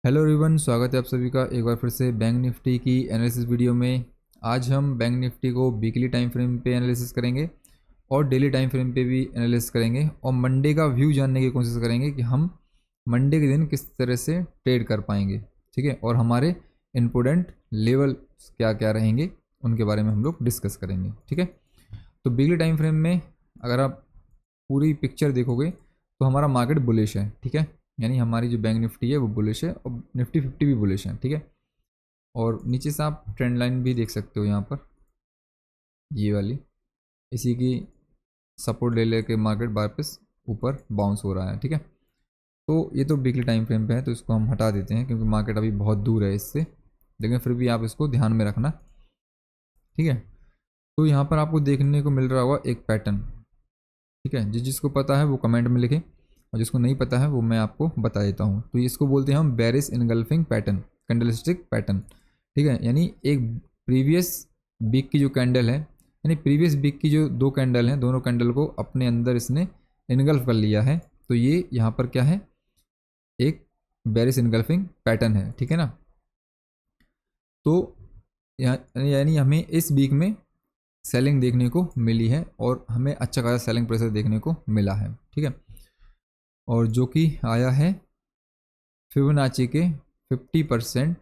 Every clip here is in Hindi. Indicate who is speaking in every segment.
Speaker 1: हेलो एवरीवन, स्वागत है आप सभी का एक बार फिर से बैंक निफ्टी की एनालिसिस वीडियो में। आज हम बैंक निफ्टी को वीकली टाइम फ्रेम पे एनालिसिस करेंगे और डेली टाइम फ्रेम पे भी एनालिसिस करेंगे और मंडे का व्यू जानने की कोशिश करेंगे कि हम मंडे के दिन किस तरह से ट्रेड कर पाएंगे। ठीक है, और हमारे इम्पोर्टेंट लेवल क्या क्या रहेंगे उनके बारे में हम लोग डिस्कस करेंगे। ठीक है, तो वीकली टाइम फ्रेम में अगर आप पूरी पिक्चर देखोगे तो हमारा मार्केट बुलिश है। ठीक है, यानी हमारी जो बैंक निफ्टी है वो बुलिश है और निफ्टी 50 भी बुलिश है। ठीक है, और नीचे से आप ट्रेंड लाइन भी देख सकते हो यहाँ पर, ये वाली इसी की सपोर्ट ले लेके मार्केट वापस ऊपर बाउंस हो रहा है। ठीक है, तो ये तो वीकली टाइम फ्रेम पे है तो इसको हम हटा देते हैं क्योंकि मार्केट अभी बहुत दूर है इससे, लेकिन फिर भी आप इसको ध्यान में रखना। ठीक है, तो यहाँ पर आपको देखने को मिल रहा होगा एक पैटर्न। ठीक है, जिसको पता है वो कमेंट में लिखे और जिसको नहीं पता है वो मैं आपको बता देता हूँ। तो इसको बोलते हैं हम bearish engulfing pattern, candlestick pattern. ठीक है, यानी एक प्रीवियस वीक की जो कैंडल है, यानी प्रीवियस वीक की जो दो कैंडल हैं, दोनों कैंडल को अपने अंदर इसने इनगल्फ कर लिया है। तो ये यहाँ पर क्या है, एक बेरिश इनगल्फिंग पैटर्न है। ठीक है ना, तो यानी हमें इस वीक में सेलिंग देखने को मिली है और हमें अच्छा खासा सेलिंग प्रेशर देखने को मिला है। ठीक है, और जो कि आया है फिबोनाची के 50%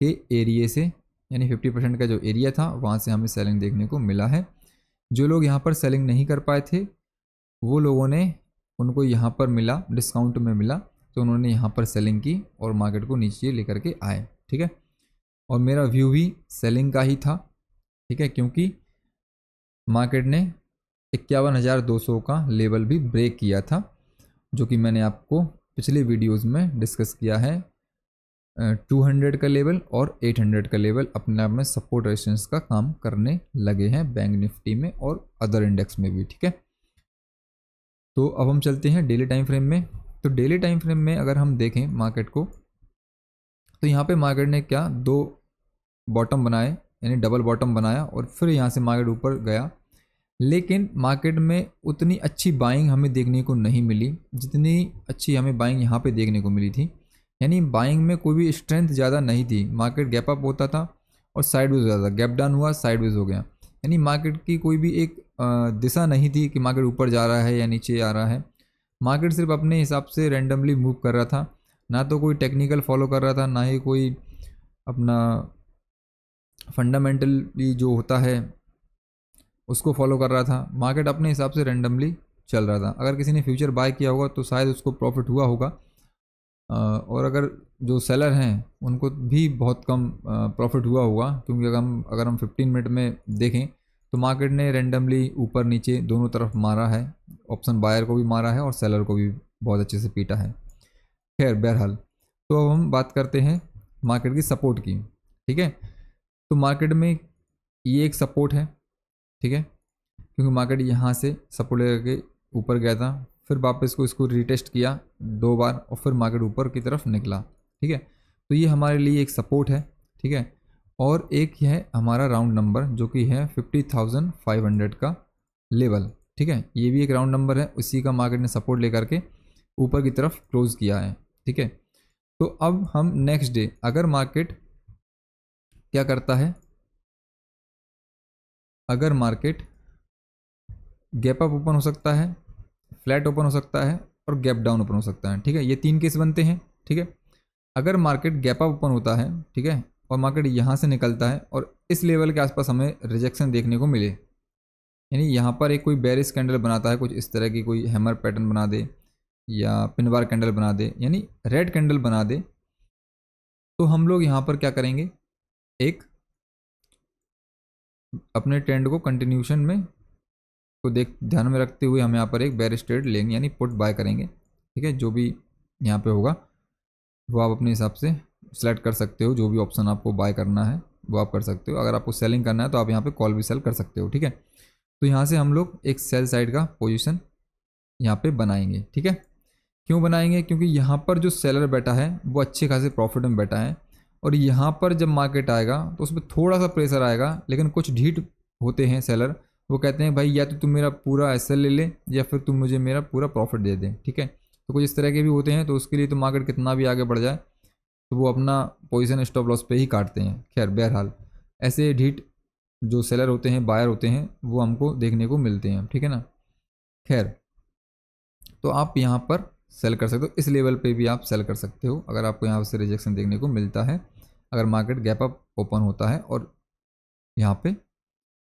Speaker 1: के एरिया से, यानी 50% का जो एरिया था वहाँ से हमें सेलिंग देखने को मिला है। जो लोग यहाँ पर सेलिंग नहीं कर पाए थे वो लोगों ने, उनको यहाँ पर मिला, डिस्काउंट में मिला, तो उन्होंने यहाँ पर सेलिंग की और मार्केट को नीचे लेकर के आए। ठीक है, और मेरा व्यू भी सेलिंग का ही था। ठीक है, क्योंकि मार्केट ने 51,200 का लेवल भी ब्रेक किया था, जो कि मैंने आपको पिछले वीडियोस में डिस्कस किया है। 200 का लेवल और 800 का लेवल अपने आप में सपोर्ट रेजिस्टेंस का काम करने लगे हैं बैंक निफ्टी में और अदर इंडेक्स में भी। ठीक है, तो अब हम चलते हैं डेली टाइम फ्रेम में। तो डेली टाइम फ्रेम में अगर हम देखें मार्केट को, तो यहाँ पे मार्केट ने क्या, दो बॉटम बनाए, यानी डबल बॉटम बनाया और फिर यहाँ से मार्केट ऊपर गया। लेकिन मार्केट में उतनी अच्छी बाइंग हमें देखने को नहीं मिली जितनी अच्छी हमें बाइंग यहाँ पे देखने को मिली थी। यानी बाइंग में कोई भी स्ट्रेंथ ज़्यादा नहीं थी, मार्केट गैप अप होता था और साइडवेज हो जाता था, गैप डाउन हुआ साइडवेज हो गया। यानी मार्केट की कोई भी एक दिशा नहीं थी कि मार्केट ऊपर जा रहा है या नीचे आ रहा है। मार्केट सिर्फ अपने हिसाब से रैंडमली मूव कर रहा था, ना तो कोई टेक्निकल फॉलो कर रहा था, ना ही कोई अपना फंडामेंटली जो होता है उसको फॉलो कर रहा था। मार्केट अपने हिसाब से रैंडमली चल रहा था। अगर किसी ने फ्यूचर बाय किया होगा तो शायद उसको प्रॉफिट हुआ होगा, और अगर जो सेलर हैं उनको भी बहुत कम प्रॉफिट हुआ होगा, क्योंकि अगर हम 15 मिनट में देखें तो मार्केट ने रैंडमली ऊपर नीचे दोनों तरफ मारा है, ऑप्शन बायर को भी मारा है और सेलर को भी बहुत अच्छे से पीटा है। खैर बहरहाल, तो अब हम बात करते हैं मार्केट की सपोर्ट की। ठीक है, तो मार्केट में ये एक सपोर्ट है। ठीक है, क्योंकि मार्केट यहाँ से सपोर्ट लेकर के ऊपर गया था, फिर वापस को इसको रीटेस्ट किया 2 बार और फिर मार्केट ऊपर की तरफ निकला। ठीक है, तो ये हमारे लिए एक सपोर्ट है। ठीक है, और एक है हमारा राउंड नंबर जो कि है 50,500 का लेवल। ठीक है, ये भी एक राउंड नंबर है, उसी का मार्केट ने सपोर्ट लेकर के ऊपर की तरफ क्लोज किया है। ठीक है, तो अब हम नेक्स्ट डे अगर मार्केट क्या करता है, अगर मार्केट गैप अप ओपन हो सकता है, फ्लैट ओपन हो सकता है और गैप डाउन ओपन हो सकता है। ठीक है, ये 3 केस बनते हैं। ठीक है, अगर मार्केट गैप अप ओपन होता है, ठीक है, और मार्केट यहाँ से निकलता है और इस लेवल के आसपास हमें रिजेक्शन देखने को मिले, यानी यहाँ पर एक कोई बेरिश कैंडल बनाता है, कुछ इस तरह की कोई हैमर पैटर्न बना दे या पिनबार कैंडल बना दे, यानी रेड कैंडल बना दे, तो हम लोग यहाँ पर क्या करेंगे, एक अपने ट्रेंड को कंटिन्यूशन में को ध्यान में रखते हुए हम यहाँ पर एक बेरिश ट्रेड लेंगे, यानी पुट बाय करेंगे। ठीक है, जो भी यहाँ पे होगा वो आप अपने हिसाब से सेलेक्ट कर सकते हो, जो भी ऑप्शन आपको बाय करना है वो आप कर सकते हो। अगर आपको सेलिंग करना है तो आप यहाँ पे कॉल भी सेल कर सकते हो। ठीक है, तो यहाँ से हम लोग एक सेल साइड का पोजीशन यहाँ पे बनाएंगे। ठीक है, क्यों बनाएंगे, क्योंकि यहाँ पर जो सेलर बैठा है वो अच्छे खासे प्रॉफिट में बैठा है और यहाँ पर जब मार्केट आएगा तो उसमें थोड़ा सा प्रेशर आएगा, लेकिन कुछ ढीठ होते हैं सेलर, वो कहते हैं भाई या तो तुम मेरा पूरा एसएल ले ले या फिर तुम मुझे मेरा पूरा प्रॉफिट दे दे। ठीक है, तो कुछ इस तरह के भी होते हैं, तो उसके लिए तो मार्केट कितना भी आगे बढ़ जाए तो वो अपना पोजीशन स्टॉप लॉस पे ही काटते हैं। खैर बहरहाल ऐसे ढीठ जो सेलर होते हैं, बायर होते हैं, वो हमको देखने को मिलते हैं, ठीक है ना। खैर तो आप यहाँ पर सेल कर सकते हो, इस लेवल पे भी आप सेल कर सकते हो अगर आपको यहाँ से रिजेक्शन देखने को मिलता है। अगर मार्केट गैप अप ओपन होता है और यहाँ पे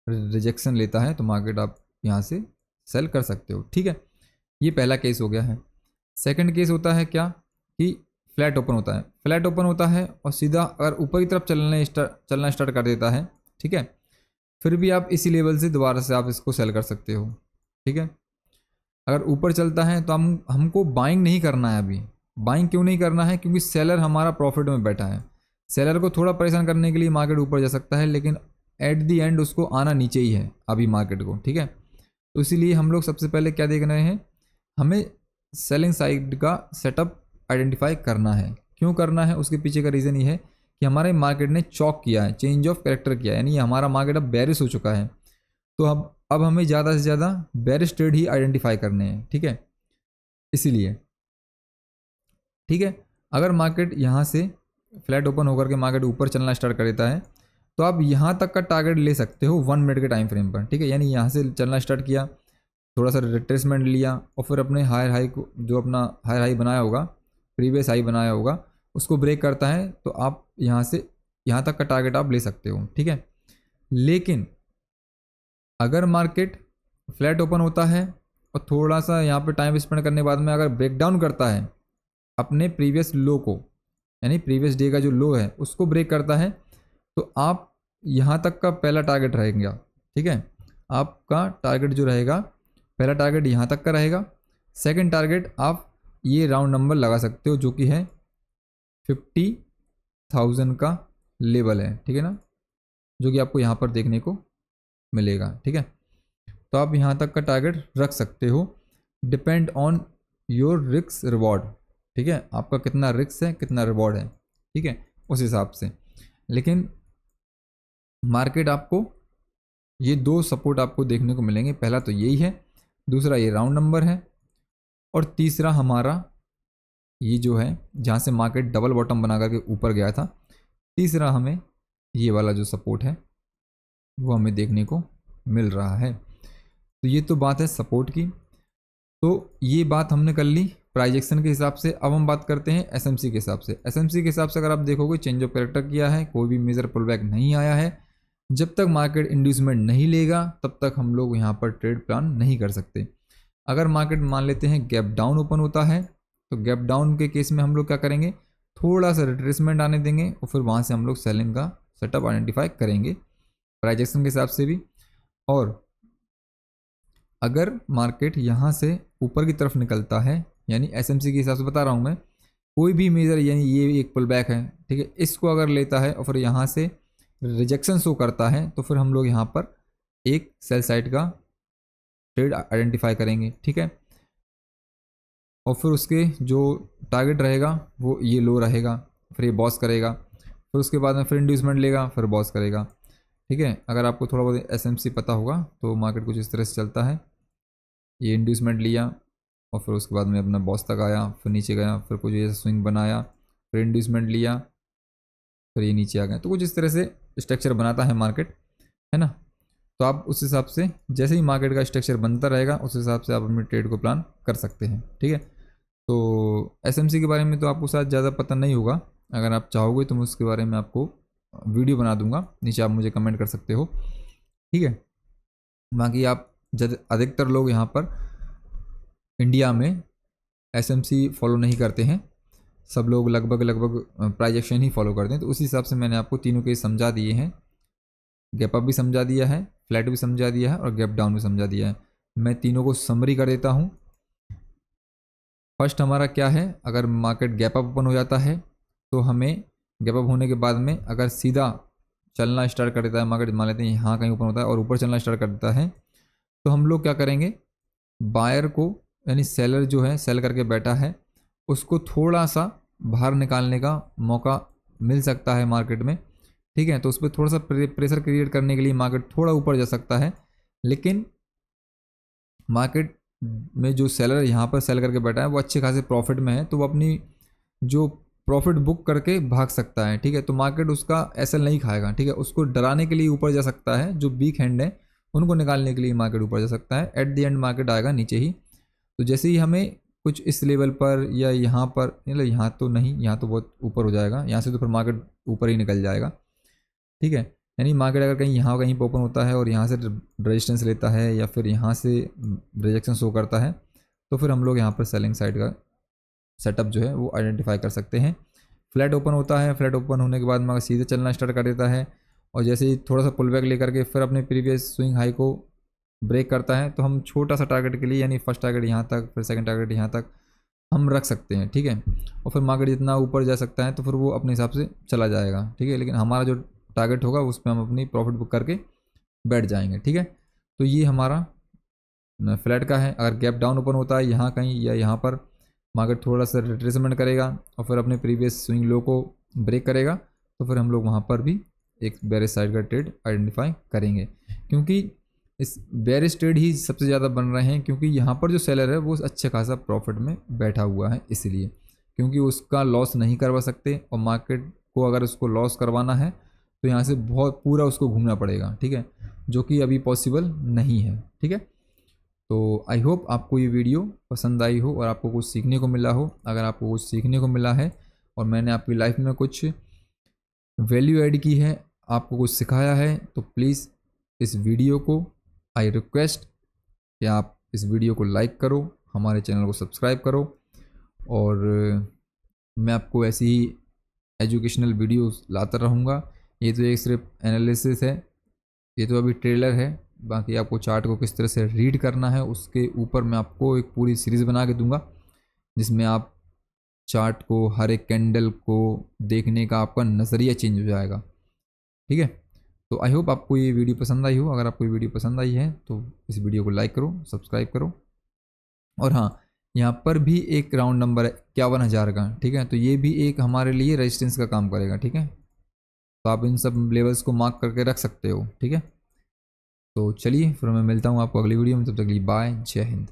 Speaker 1: रिजेक्शन लेता है तो मार्केट आप यहाँ से सेल कर सकते हो, ठीक है। ये पहला केस हो गया है। सेकंड केस होता है क्या कि फ्लैट ओपन होता है। फ्लैट ओपन होता है और सीधा अगर ऊपर की तरफ चलना स्टार्ट कर देता है, ठीक है, फिर भी आप इसी लेवल से दोबारा से आप इसको सेल कर सकते हो, ठीक है। अगर ऊपर चलता है तो हमको बाइंग नहीं करना है अभी। बाइंग क्यों नहीं करना है? क्योंकि सेलर हमारा प्रॉफिट में बैठा है। सेलर को थोड़ा परेशान करने के लिए मार्केट ऊपर जा सकता है, लेकिन एट दी एंड उसको आना नीचे ही है अभी मार्केट को, ठीक है। तो इसीलिए हम लोग सबसे पहले क्या देख रहे हैं, हमें सेलिंग साइड का सेटअप आइडेंटिफाई करना है। क्यों करना है? उसके पीछे का रीज़न ये है कि हमारे मार्केट ने चॉक किया है, चेंज ऑफ कैरेक्टर किया है, यानी हमारा मार्केट अब बेरिश हो चुका है। तो अब हमें ज़्यादा से ज़्यादा बेरिश ट्रेड ही आइडेंटिफाई करने हैं, ठीक है। इसीलिए ठीक है, अगर मार्केट यहाँ से फ्लैट ओपन होकर के मार्केट ऊपर चलना स्टार्ट कर देता है तो आप यहाँ तक का टारगेट ले सकते हो 1 मिनट के टाइम फ्रेम पर, ठीक है। यानी यहाँ से चलना स्टार्ट किया, थोड़ा सा रिट्रेसमेंट लिया और फिर अपने हायर हाई को, जो अपना हायर हाई बनाया होगा, प्रीवियस हाई बनाया होगा, उसको ब्रेक करता है तो आप यहाँ से यहाँ तक का टारगेट आप ले सकते हो, ठीक है। लेकिन अगर मार्केट फ्लैट ओपन होता है और थोड़ा सा यहाँ पे टाइम स्पेंड करने के बाद में अगर ब्रेक डाउन करता है अपने प्रीवियस लो को, यानी प्रीवियस डे का जो लो है उसको ब्रेक करता है, तो आप यहाँ तक का पहला टारगेट रहेगा, ठीक है। आपका टारगेट जो रहेगा, पहला टारगेट यहाँ तक का रहेगा। सेकंड टारगेट आप ये राउंड नंबर लगा सकते हो जो कि है 50,000 का लेवल है, ठीक है ना, जो कि आपको यहाँ पर देखने को मिलेगा, ठीक है। तो आप यहाँ तक का टारगेट रख सकते हो, depend on your risk reward, ठीक है। आपका कितना रिस्क है, कितना रिवॉर्ड है, ठीक है, उस हिसाब से। लेकिन मार्केट आपको ये 2 सपोर्ट आपको देखने को मिलेंगे। पहला तो यही है, दूसरा ये राउंड नंबर है, और तीसरा हमारा ये जो है जहाँ से मार्केट डबल बॉटम बना करके ऊपर गया था, तीसरा हमें ये वाला जो सपोर्ट है वो हमें देखने को मिल रहा है। तो ये तो बात है सपोर्ट की। तो ये बात हमने कर ली प्राइस एक्शन के हिसाब से। अब हम बात करते हैं एसएमसी के हिसाब से। एसएमसी के हिसाब से अगर आप देखोगे चेंज ऑफ कैरेक्टर किया है, कोई भी मेजर पुल बैक नहीं आया है। जब तक मार्केट इंड्यूसमेंट नहीं लेगा तब तक हम लोग यहाँ पर ट्रेड प्लान नहीं कर सकते। अगर मार्केट मान लेते हैं गैप डाउन ओपन होता है तो गैप डाउन के केस में हम लोग क्या करेंगे, थोड़ा सा रिट्रेसमेंट आने देंगे और फिर वहाँ से हम लोग सेलिंग का सेटअप आइडेंटिफाई करेंगे प्राइस एक्शन के हिसाब से भी। और अगर मार्केट यहाँ से ऊपर की तरफ निकलता है, यानी एसएमसी के हिसाब से बता रहा हूँ मैं, कोई भी मेजर, यानी ये एक पुल बैक है, ठीक है, इसको अगर लेता है और फिर यहाँ से रिजेक्शन शो करता है तो फिर हम लोग यहाँ पर एक सेल साइड का ट्रेड आइडेंटिफाई करेंगे, ठीक है। और फिर उसके जो टारगेट रहेगा वो ये लो रहेगा, फिर ये बॉस करेगा, फिर उसके बाद में फिर इंड्यूसमेंट लेगा, फिर बॉस करेगा, ठीक है। अगर आपको थोड़ा बहुत एसएमसी पता होगा तो मार्केट कुछ इस तरह से चलता है। ये इंड्यूसमेंट लिया और फिर उसके बाद में अपना बॉस तक आया, फिर नीचे गया, फिर कुछ ऐसा स्विंग बनाया, फिर इंड्यूसमेंट लिया, फिर ये नीचे आ गया। तो कुछ इस तरह से स्ट्रक्चर बनाता है मार्केट, है ना। तो आप उस हिसाब से जैसे ही मार्केट का स्ट्रक्चर बनता रहेगा उस हिसाब से आप अपने ट्रेड को प्लान कर सकते हैं, ठीक है। तो एसएमसी के बारे में तो आपको शायद ज़्यादा पता नहीं होगा। अगर आप चाहोगे तो मैं उसके बारे में आपको वीडियो बना दूंगा, नीचे आप मुझे कमेंट कर सकते हो, ठीक है। बाकी आप अधिकतर लोग यहाँ पर इंडिया में एसएमसी फॉलो नहीं करते हैं, सब लोग लगभग प्राइस एक्शन ही फॉलो करते हैं। तो उसी हिसाब से मैंने आपको तीनों केस समझा दिए हैं, गैप अप भी समझा दिया है, फ्लैट भी समझा दिया है और गैप डाउन भी समझा दिया है। मैं तीनों को समरी कर देता हूँ। फर्स्ट हमारा क्या है, अगर मार्केट गैप अप ओपन हो जाता है तो हमें गैप अप होने के बाद में अगर सीधा चलना स्टार्ट कर देता है मार्केट, मान लेते हैं यहाँ कहीं ओपन होता है और ऊपर चलना स्टार्ट कर देता है, तो हम लोग क्या करेंगे, बायर को, यानी सेलर जो है सेल करके बैठा है, उसको थोड़ा सा बाहर निकालने का मौका मिल सकता है मार्केट में, ठीक है। तो उस पर थोड़ा सा प्रेशर क्रिएट करने के लिए मार्केट थोड़ा ऊपर जा सकता है। लेकिन मार्केट में जो सेलर यहाँ पर सेल करके बैठा है वो अच्छे खासे प्रॉफिट में है, तो वो अपनी जो प्रॉफिट बुक करके भाग सकता है, ठीक है। तो मार्केट उसका एसएल नहीं खाएगा, ठीक है। उसको डराने के लिए ऊपर जा सकता है, जो वीक हैंड है उनको निकालने के लिए मार्केट ऊपर जा सकता है। एट द एंड मार्केट आएगा नीचे ही। तो जैसे ही हमें कुछ इस लेवल पर या यहाँ पर, मतलब यहाँ तो नहीं, यहाँ तो बहुत ऊपर हो जाएगा, यहाँ से तो फिर मार्केट ऊपर ही निकल जाएगा, ठीक है। यानी मार्केट अगर कहीं यहाँ कहीं पर ओपन होता है और यहाँ से रेजिस्टेंस लेता है या फिर यहाँ से रिजेक्शन शो करता है, तो फिर हम लोग यहाँ पर सेलिंग साइड का सेटअप जो है वो आइडेंटिफाई कर सकते हैं। फ्लैट ओपन होता है, फ्लैट ओपन होने के बाद मार्केट सीधे चलना स्टार्ट कर देता है और जैसे ही थोड़ा सा पुल बैक लेकर के फिर अपने प्रीवियस स्विंग हाई को ब्रेक करता है, तो हम छोटा सा टारगेट के लिए, यानी फर्स्ट टारगेट यहाँ तक, फिर सेकंड टारगेट यहाँ तक हम रख सकते हैं, ठीक है। और फिर मार्केट जितना ऊपर जा सकता है तो फिर वो अपने हिसाब से चला जाएगा, ठीक है। लेकिन हमारा जो टारगेट होगा उस पर हम अपनी प्रॉफिट बुक करके बैठ जाएंगे, ठीक है। तो ये हमारा फ्लैट का है। अगर गैप डाउन ओपन होता है यहाँ कहीं या यहाँ पर, मार्केट थोड़ा सा रिट्रेसमेंट करेगा और फिर अपने प्रीवियस स्विंग लो को ब्रेक करेगा, तो फिर हम लोग वहाँ पर भी एक बेरिश साइड का ट्रेड आइडेंटिफाई करेंगे। क्योंकि इस बेरिश ट्रेड ही सबसे ज़्यादा बन रहे हैं, क्योंकि यहाँ पर जो सेलर है वो अच्छे खासा प्रॉफिट में बैठा हुआ है, इसलिए क्योंकि उसका लॉस नहीं करवा सकते और मार्केट को अगर उसको लॉस करवाना है तो यहाँ से बहुत पूरा उसको घूमना पड़ेगा, ठीक है, जो कि अभी पॉसिबल नहीं है, ठीक है। तो आई होप आपको ये वीडियो पसंद आई हो और आपको कुछ सीखने को मिला हो। अगर आपको कुछ सीखने को मिला है और मैंने आपकी लाइफ में कुछ वैल्यू ऐड की है, आपको कुछ सिखाया है, तो प्लीज़ इस वीडियो को, आई रिक्वेस्ट कि आप इस वीडियो को लाइक करो, हमारे चैनल को सब्सक्राइब करो और मैं आपको ऐसी ही एजुकेशनल वीडियोस लाता रहूँगा। ये तो एक सिर्फ एनालिसिस है, ये तो अभी ट्रेलर है, बाकी आपको चार्ट को किस तरह से रीड करना है उसके ऊपर मैं आपको एक पूरी सीरीज़ बना के दूंगा, जिसमें आप चार्ट को, हर एक कैंडल को देखने का आपका नज़रिया चेंज हो जाएगा, ठीक है। तो आई होप आपको ये वीडियो पसंद आई हो। अगर आपको ये वीडियो पसंद आई है तो इस वीडियो को लाइक करो, सब्सक्राइब करो। और हाँ, यहाँ पर भी एक राउंड नंबर है 51,000 का, ठीक है। तो ये भी एक हमारे लिए रेजिस्टेंस का काम करेगा, ठीक है। तो आप इन सब लेवल्स को मार्क करके रख सकते हो, ठीक है। तो चलिए फिर मैं मिलता हूँ आपको अगली वीडियो में, तब तक के लिए बाय, जय हिंद।